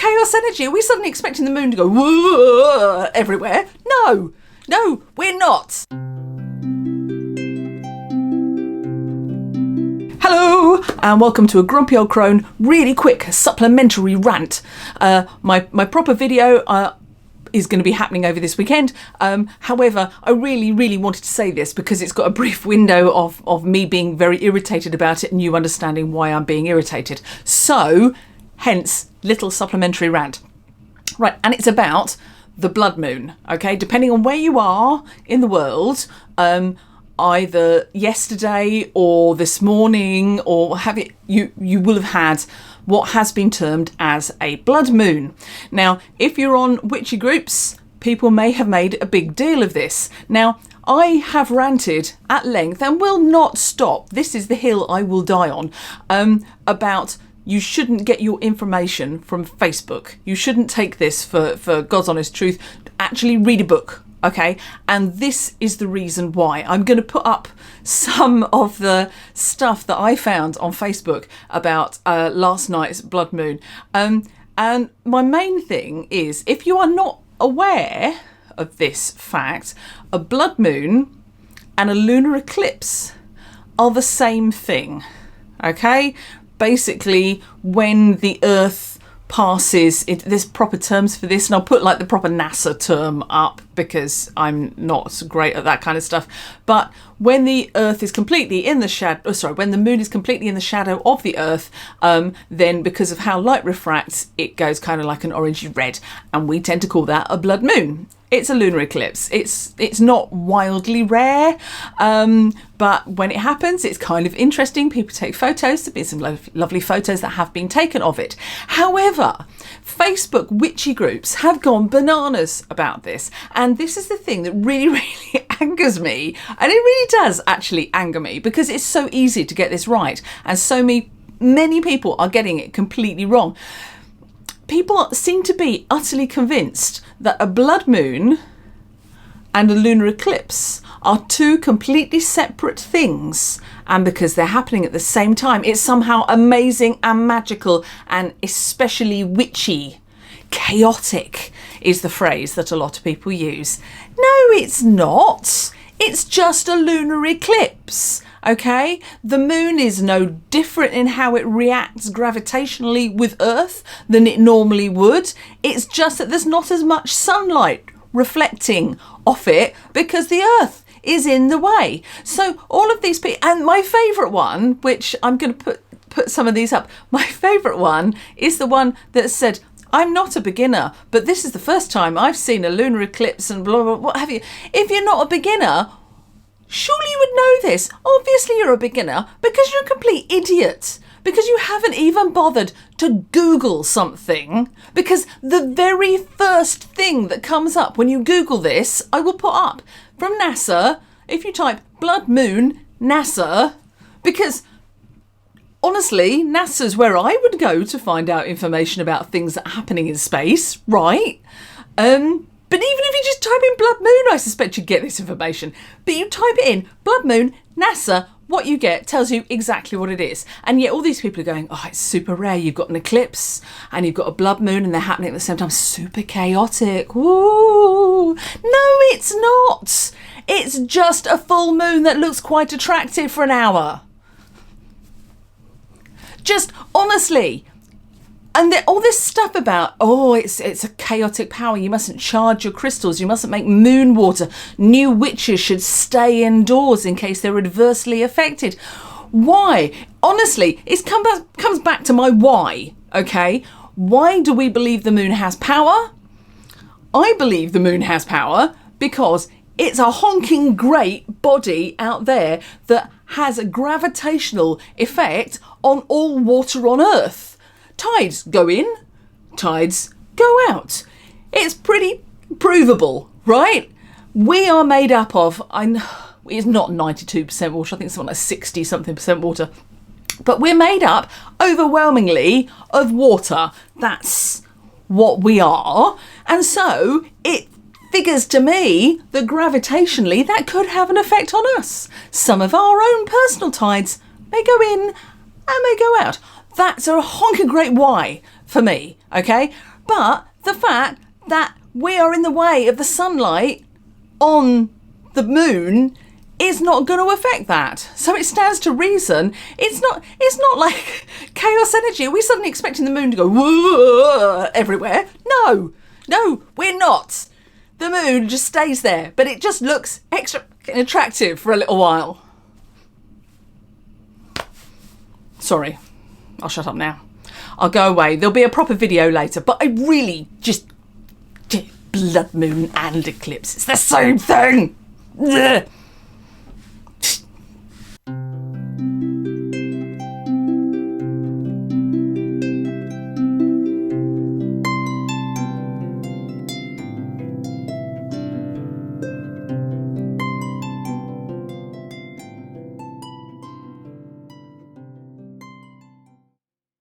chaos energy. Are we suddenly expecting the moon to go whoa everywhere? No, we're not. Hello and welcome to a Grumpy Old Crone really quick supplementary rant. My proper video is going to be happening over this weekend. However, I really wanted to say this because it's got a brief window of me being very irritated about it and you understanding why I'm being irritated. So, hence, little supplementary rant. Right, and it's about the blood moon, okay? Depending on where you are in the world, either yesterday or this morning or you will have had what has been termed as a blood moon. Now, if you're on witchy groups, people may have made a big deal of this. Now, I have ranted at length and will not stop. This is the hill I will die on, about you shouldn't get your information from Facebook. You shouldn't take this for God's honest truth. Actually read a book. Okay, and this is the reason why. I'm going to put up some of the stuff that I found on Facebook about last night's blood moon. And my main thing is, if you are not aware of this fact, a blood moon and a lunar eclipse are the same thing. Okay, basically when the Earth passes it, there's proper terms for this, and I'll put like the proper NASA term up because I'm not great at that kind of stuff. But when the Earth is completely in the shadow, when the moon is completely in the shadow of the Earth, then because of how light refracts, it goes kind of like an orangey red, and we tend to call that a blood moon. It's a lunar eclipse. It's not wildly rare, but when it happens, it's kind of interesting. People take photos. There's been some lovely photos that have been taken of it. However, Facebook witchy groups have gone bananas about this, and this is the thing that really angers me, and it really does actually anger me because it's so easy to get this right, and so many people are getting it completely wrong. People seem to be utterly convinced that a blood moon and a lunar eclipse are two completely separate things, and because they're happening at the same time, it's somehow amazing and magical and especially witchy. Chaotic is the phrase that a lot of people use. No, it's not. It's just a lunar eclipse. Okay, the moon is no different in how it reacts gravitationally with Earth than it normally would. It's just that there's not as much sunlight reflecting off it because the Earth is in the way. So all of these people, and my favourite one, which I'm going to put some of these up, my favourite one is the one that said, I'm not a beginner, but this is the first time I've seen a lunar eclipse and blah, blah, what have you. If you're not a beginner, surely you would know this. Obviously you're a beginner because you're a complete idiot. Because you haven't even bothered to Google something. Because the very first thing that comes up when you Google this, I will put up from NASA, if you type blood moon, NASA, because honestly, NASA's where I would go to find out information about things that are happening in space, right? But even if you just type in blood moon, I suspect you'd get this information. But you type it in, blood moon, NASA, what you get tells you exactly what it is. And yet all these people are going, oh, it's super rare. You've got an eclipse and you've got a blood moon and they're happening at the same time. Super chaotic. Woo! No, it's not. It's just a full moon that looks quite attractive for an hour. Just honestly. And all this stuff about, it's a chaotic power. You mustn't charge your crystals. You mustn't make moon water. New witches should stay indoors in case they're adversely affected. Why? Honestly, it comes back to my why, okay? Why do we believe the moon has power? I believe the moon has power because it's a honking great body out there that has a gravitational effect on all water on Earth. Tides go in, tides go out. It's pretty provable, right? We are made up of, it's not 92% water, I think it's something like 60-something% water. But we're made up overwhelmingly of water. That's what we are. And so it figures to me that gravitationally that could have an effect on us. Some of our own personal tides may go in and may go out. That's a honking great why for me, okay? But the fact that we are in the way of the sunlight on the moon is not going to affect that. So it stands to reason it's not like chaos energy. Are we suddenly expecting the moon to go whoa everywhere? No, we're not. The moon just stays there, but it just looks extra attractive for a little while. Sorry, I'll shut up now. I'll go away. There'll be a proper video later, but I really just... blood moon and eclipse. It's the same thing. Ugh.